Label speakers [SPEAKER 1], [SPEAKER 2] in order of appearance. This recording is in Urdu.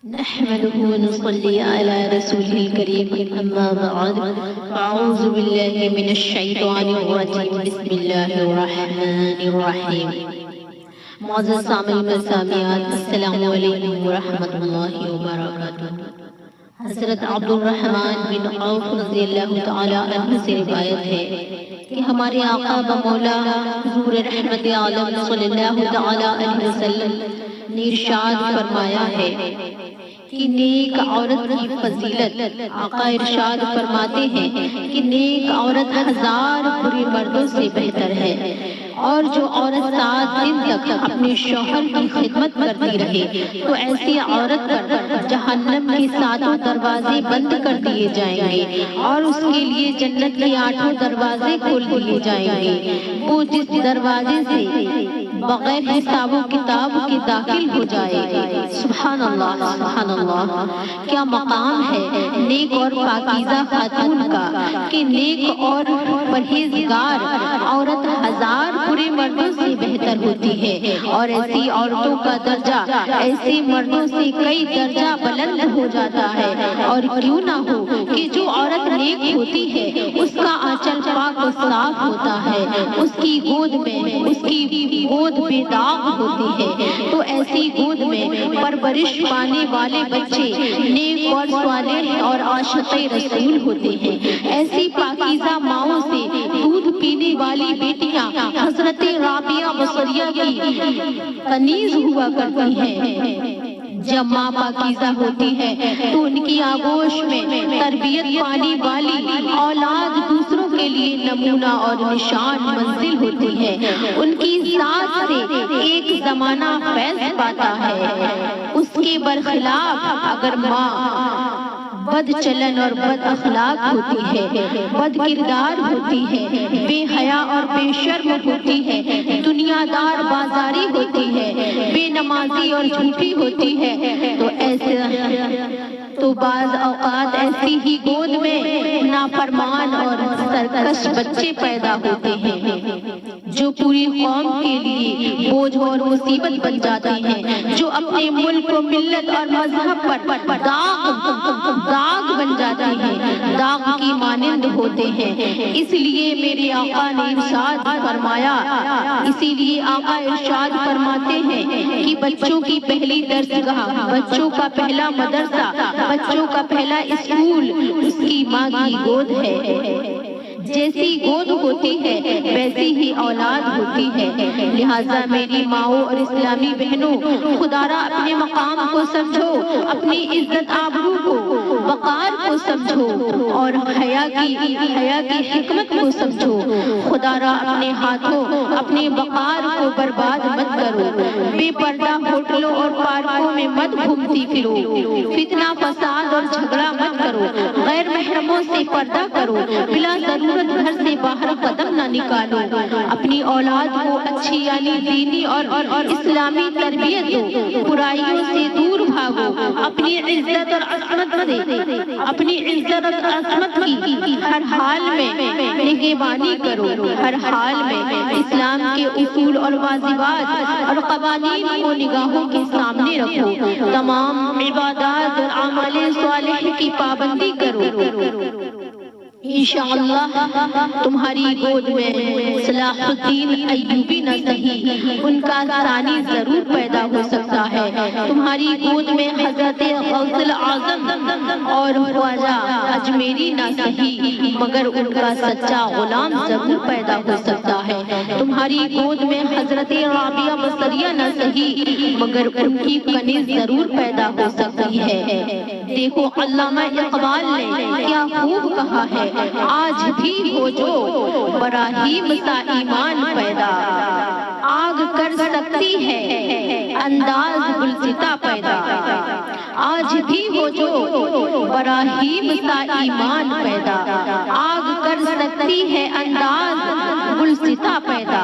[SPEAKER 1] نحمده ونصلي على رسوله الكريم أما بعد أعوذ بالله من الشيطان الرجيم بسم الله الرحمن الرحيم معزز سامعین و سامعات السلام علیکم ورحمۃ اللہ وبرکاتہ۔ حضرت عبد الرحمن بن عوف رضی اللہ تعالی عنہ سے روایت ہے کہ ہمارے آقا و مولا حضور رحمت عالم صلی اللہ تعالی علیہ وسلم نے ارشاد فرمایا ہے کہ نیک عورت کی فضیلت، آقا ارشاد فرماتے ہیں کہ نیک عورت 1000 برے مردوں سے بہتر ہے، اور جو عورت 7 دن تک اپنے شوہر کی خدمت کرتی رہے تو ایسی عورت پر جہنم کے 7 دروازے بند کر دیے جائیں گے اور اس کے لیے جنت کے 8 دروازے کھول دیے جائیں گے۔ وہ جس دروازے سے بغیر حساب و کتاب کے داخل ہو جائے گی۔ سبحان اللہ، سبحان اللہ، کیا مقام ہے نیک اور پاکیزہ خاتون کا کہ نیک اور پرہیزگار عورت 1000 برے مردوں سے بہتر ہوتی ہے، اور ایسی عورتوں کا درجہ ایسے مردوں سے کئی درجہ بلند ہو جاتا ہے۔ اور کیوں نہ ہو کہ جو عورت نیک ہوتی ہے اس کا آنچل پاک و صاف ہوتا ہے، اس کی گود بے داغ ہوتی ہے، تو ایسی گود میں پرورش پانے والے بچے نیک اور صالح اور عاشق رسول ہوتے ہیں۔ ایسی پاکیزہ ماؤں سے دودھ پینے والی بیٹیاں حضرت رابعہ بصریہ کی کنیز ہوا کرتی ہیں۔ جب ماں پاکیزہ ہوتی ہے تو ان کی آغوش میں تربیت پانے والی اولاد دوسروں کے لیے نمونہ اور نشان منزل ہوتی ہے۔ ان کی ذات سے ایک زمانہ فیض پاتا ہے۔ اس کے برخلاف اگر ماں بد چلن اور بد اخلاق ہوتی ہے، بد کردار ہوتی ہے، بے حیا اور بے شرم ہوتی ہے، دنیا دار بازاری ہوتی ہے، بے نمازی اور جھوٹی ہوتی ہے، تو بعض اوقات ایسی ہی گود میں نافرمان اور سرکش بچے پیدا ہوتے ہیں جو پوری قوم کے لیے بوجھ اور مصیبت بن جاتے ہیں، جو اپنے ملک و ملت اور مذہب پر داغ بن جاتے ہیں، داغ کی مانند ہوتے ہیں۔ اس لیے میرے آقا نے ارشاد فرمایا، اسی لیے آقا ارشاد فرماتے ہیں کہ بچوں کی پہلی درسگاہ، بچوں کا پہلا مدرسہ، بچوں کا پہلا اسکول اس کی ماں کی گود ہے۔ جیسی گود ہوتی ہے ویسی ہی اولاد ہوتی ہے۔ لہٰذا میری ماؤں اور اسلامی بہنوں، خدارا اپنے مقام کو سمجھو، اپنی عزت آبرو کو، وقار کو سمجھو، اور حیا کی حکمت کو سمجھو۔ خدارا اپنے ہاتھوں اپنے وقار کو برباد مت کرو، بے پردہ ہوٹلوں اور پارکوں میں مت گھومتی پھرو، فتنہ فساد اور جھگڑا مت کرو، غیر محرموں سے پردہ کرو، بلا ضرورت گھر سے باہر قدم نہ نکالو، اپنی اولاد کو اچھی یعنی دینی اور اسلامی تربیت دو، برائیوں سے دور بھاگو، اپنی عزت اور عظمت کی ہر حال میں نگہبانی کرو، ہر حال میں اسلام کے اصول اور واجبات اور قوانین کو نگاہوں کے سامنے رکھو، تمام عبادات اور اعمال صالح کی پابندی کرو۔ انشاءاللہ تمہاری گود میں صلاح الدین ایوبی نہ سہی ان کا ثانی ضرور پیدا ہو سکتا ہے، تمہاری گود میں حضرت غوث العظم اور خواجہ اجمیری نہ سہی مگر ان کا سچا غلام ضرور پیدا ہو سکتا ہے، تمہاری گود میں حضرت رابعہ بصریہ نہ سہی مگر ان کی کنیز ضرور پیدا ہو سکتی ہے۔ دیکھو علامہ اقبال نے کیا خوب کہا ہے، آج بھی ہو جو براہیم سا ایمان پیدا، آگ کر سکتی ہے انداز گلستہ پیدا، آج بھی ہو جو براہیم سا ایمان پیدا، آگ کر سکتی ہے انداز گلستہ پیدا۔